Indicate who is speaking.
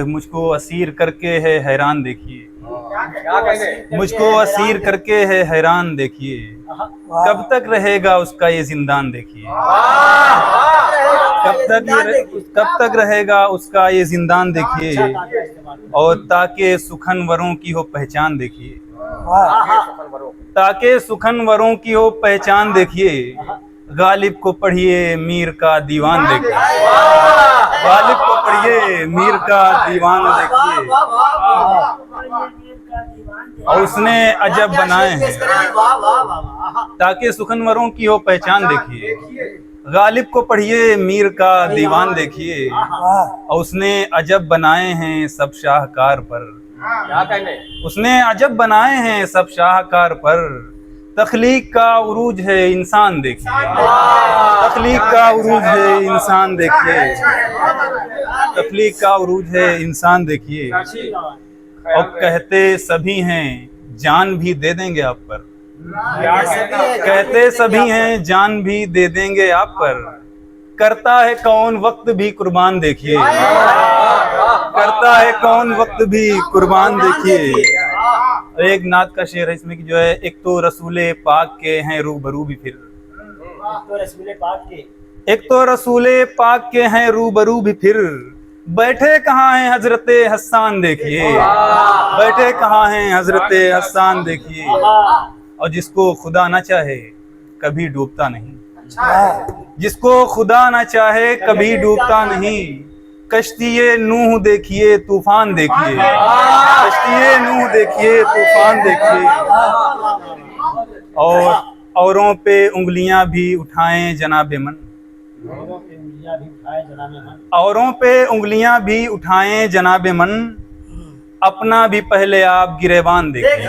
Speaker 1: मुझको असीर करके है हैरान देखिए,
Speaker 2: क्या कहने?
Speaker 1: मुझको असीर करके है हैरान देखिए, कब तक रहेगा उसका ये जिंदान देखिए, कब तक रहेगा उसका ये जिंदान देखिए, और ताकि सुखनवरों की हो पहचान देखिए, ताकि सुखनवरों की हो पहचान देखिए, गालिब को पढ़िए मीर का दीवान देखिए, गालिब को पढ़िए मीर का दीवान देखिए, और उसने अजब बनाए हैं, ताकि सुखनवरों की हो पहचान देखिए, गालिब को पढ़िए मीर का दीवान देखिए, और उसने अजब बनाए हैं सब शाहकार पर,
Speaker 2: क्या कहने?
Speaker 1: उसने अजब बनाए हैं सब शाहकार पर, तख्लीक का उरूज है इंसान देखिए, तख्लीक का उरूज है इंसान देखिए, तख्लीक का उरूज है इंसान देखिए, और कहते सभी हैं जान भी दे देंगे आप पर, कहते सभी हैं जान भी दे देंगे आप पर, करता है कौन वक्त भी कुर्बान देखिए, करता है कौन वक्त भी कुर्बान देखिए। एक नात का शेर है इसमें कि जो है, एक तो रसूले पाक के हैं रूबरू भी फिर, एक तो रसूले पाक के हैं रूबरू भी फिर, बैठे कहाँ हैं हजरते हस्सान देखिए, बैठे कहाँ हैं हजरते हस्सान देखिए, और जिसको खुदा ना चाहे कभी डूबता नहीं, जिसको खुदा ना चाहे कभी डूबता नहीं, कश्तिये नूह देखिए तूफान देखिए, कश्तिये नूह देखिए तूफान देखिए, और औरों पे उंगलियां भी उठाएं जनाबे मन, औरों पे उंगलियां भी उठाएं जनाबे मन, अपना भी पहले आप गिरेबान देखिए।